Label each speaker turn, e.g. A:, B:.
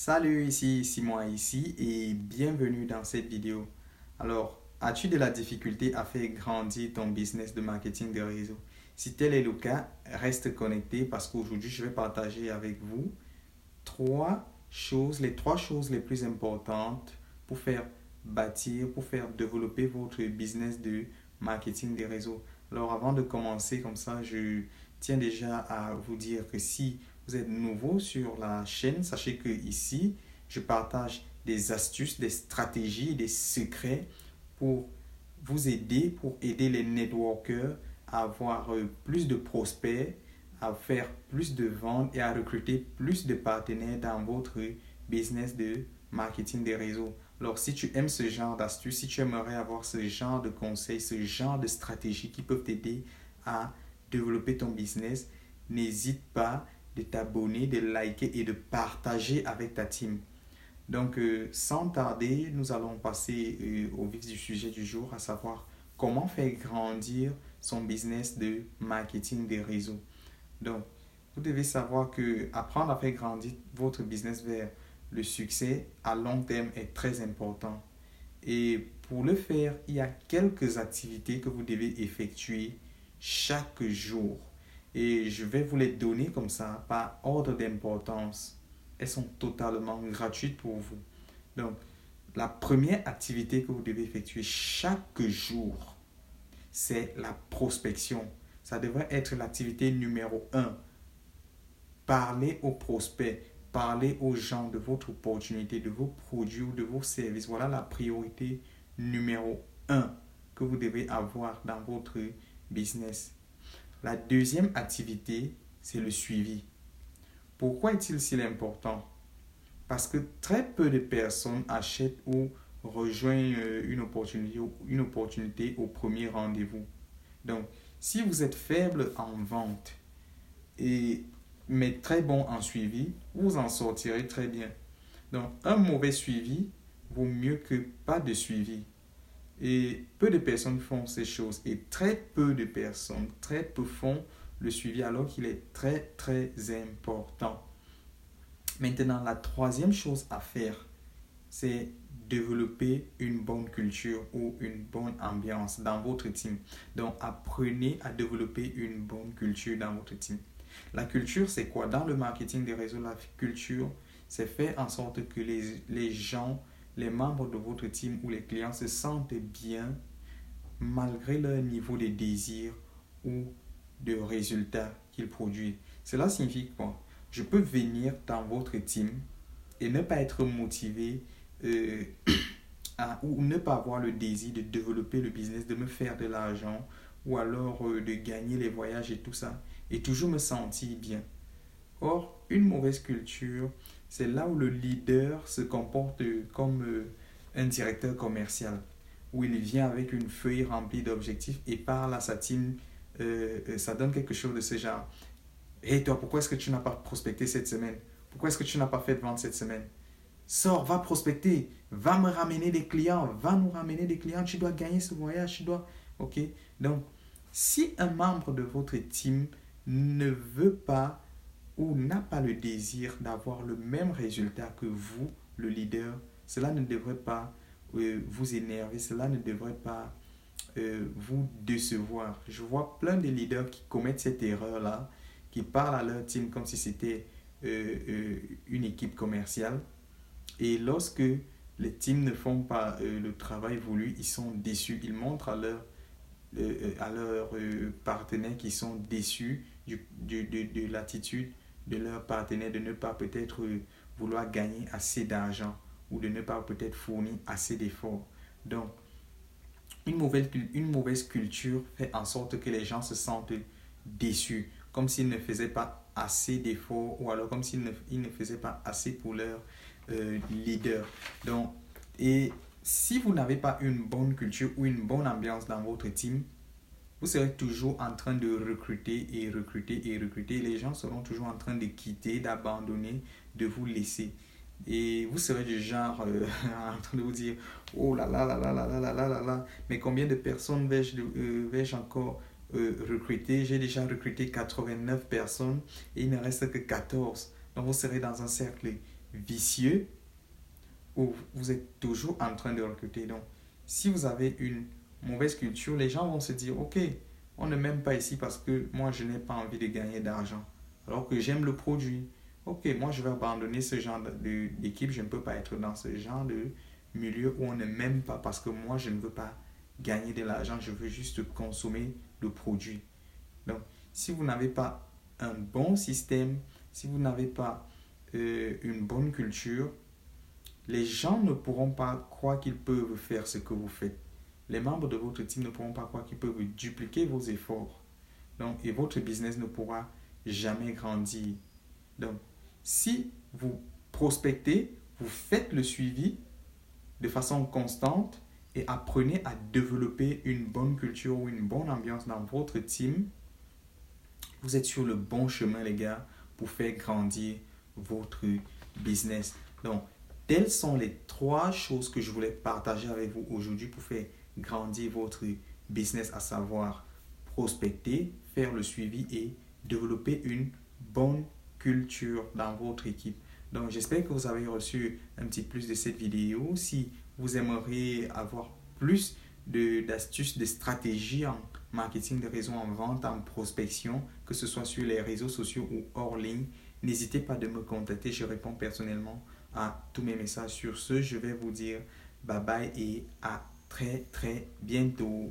A: Salut, ici Simon ici et bienvenue dans cette vidéo. Alors, as-tu de la difficulté à faire grandir ton business de marketing de réseau? Si tel est le cas, reste connecté parce qu'aujourd'hui, je vais partager avec vous les trois choses les plus importantes pour faire pour faire développer votre business de marketing des réseaux. Alors avant de commencer comme ça, je tiens déjà à vous dire que si vous êtes nouveau sur la chaîne, sachez que ici, je partage des astuces, des stratégies, des secrets pour pour aider les networkers à avoir plus de prospects, à faire plus de ventes et à recruter plus de partenaires dans votre business de marketing des réseaux. Alors, si tu aimes ce genre d'astuces, si tu aimerais avoir ce genre de conseils, ce genre de stratégies qui peuvent t'aider à développer ton business, n'hésite pas de t'abonner, de liker et de partager avec ta team. Donc, sans tarder, nous allons passer au vif du sujet du jour, à savoir comment faire grandir son business de marketing des réseaux. Donc, vous devez savoir que apprendre à faire grandir votre business vers le succès à long terme est très important. Et pour le faire, il y a quelques activités que vous devez effectuer chaque jour. Et je vais vous les donner comme ça, par ordre d'importance. Elles sont totalement gratuites pour vous. Donc, la première activité que vous devez effectuer chaque jour, c'est la prospection. Ça devrait être l'activité numéro un. Parlez aux prospects, parlez aux gens de votre opportunité, de vos produits ou de vos services. Voilà la priorité numéro un que vous devez avoir dans votre business. La deuxième activité, c'est le suivi. Pourquoi est-il si important? Parce que très peu de personnes achètent ou rejoignent une opportunité au premier rendez-vous. Donc, si vous êtes faible en vente, et, mais très bon en suivi, vous en sortirez très bien. Donc, un mauvais suivi vaut mieux que pas de suivi. Et peu de personnes font ces choses. Et très peu font le suivi alors qu'il est très, très important. Maintenant, la troisième chose à faire, c'est développer une bonne culture ou une bonne ambiance dans votre team. Donc, apprenez à développer une bonne culture dans votre team. La culture, c'est quoi? Dans le marketing des réseaux, la culture, c'est faire en sorte que les gens, les membres de votre team ou les clients se sentent bien malgré leur niveau de désir ou de résultats qu'ils produisent. Cela signifie quoi? Je peux venir dans votre team et ne pas être motivé euh, ou ne pas avoir le désir de développer le business, de me faire de l'argent ou alors de gagner les voyages et tout ça et toujours me sentir bien. Or, une mauvaise culture, c'est là où le leader se comporte comme un directeur commercial, où il vient avec une feuille remplie d'objectifs et parle à sa team. Ça donne quelque chose de ce genre. Hey toi, pourquoi est-ce que tu n'as pas prospecté cette semaine? Pourquoi est-ce que tu n'as pas fait de vente cette semaine? Sors, va prospecter, va me ramener des clients, va nous ramener des clients, tu dois gagner ce voyage, tu dois... Ok? Donc, si un membre de votre team ne veut pas ou n'a pas le désir d'avoir le même résultat que vous, le leader, cela ne devrait pas vous énerver, cela ne devrait pas vous décevoir. Je vois plein de leaders qui commettent cette erreur-là, qui parlent à leur team comme si c'était une équipe commerciale. Et lorsque les teams ne font pas le travail voulu, ils sont déçus. Ils montrent à leurs partenaires qui sont déçus de l'attitude de leurs partenaires de ne pas peut-être vouloir gagner assez d'argent ou de ne pas peut-être fournir assez d'efforts. Donc, une mauvaise culture fait en sorte que les gens se sentent déçus, comme s'ils ne faisaient pas assez d'efforts ou alors comme s'ils ne faisaient pas assez pour leur leader. Donc, et si vous n'avez pas une bonne culture ou une bonne ambiance dans votre team, vous serez toujours en train de recruter et recruter et recruter. Les gens seront toujours en train de quitter, d'abandonner, de vous laisser. Et vous serez du genre en train de vous dire, oh là là là là là là là là là là, mais combien de personnes vais-je encore recruter? J'ai déjà recruté 89 personnes et il ne reste que 14. Donc vous serez dans un cercle vicieux où vous êtes toujours en train de recruter. Donc, si vous avez une mauvaise culture, les gens vont se dire, OK, on ne m'aime pas ici parce que moi, je n'ai pas envie de gagner d'argent, alors que j'aime le produit. OK, moi, je vais abandonner ce genre d'équipe. Je ne peux pas être dans ce genre de milieu où on ne m'aime pas parce que moi, je ne veux pas gagner de l'argent. Je veux juste consommer le produit. Donc, si vous n'avez pas un bon système, si vous n'avez pas une bonne culture, les gens ne pourront pas croire qu'ils peuvent faire ce que vous faites. Les membres de votre team ne pourront pas croire qu'ils peuvent dupliquer vos efforts. Donc, et votre business ne pourra jamais grandir. Donc, si vous prospectez, vous faites le suivi de façon constante et apprenez à développer une bonne culture ou une bonne ambiance dans votre team, vous êtes sur le bon chemin, les gars, pour faire grandir votre business. Donc, telles sont les 3 choses que je voulais partager avec vous aujourd'hui pour faire grandir votre business, à savoir prospecter, faire le suivi et développer une bonne culture dans votre équipe. Donc, j'espère que vous avez reçu un petit plus de cette vidéo. Si vous aimeriez avoir plus d'astuces, de stratégies en marketing de réseau, en vente, en prospection, que ce soit sur les réseaux sociaux ou hors ligne, n'hésitez pas de me contacter. Je réponds personnellement à tous mes messages. Sur ce, je vais vous dire bye bye et à très très bientôt.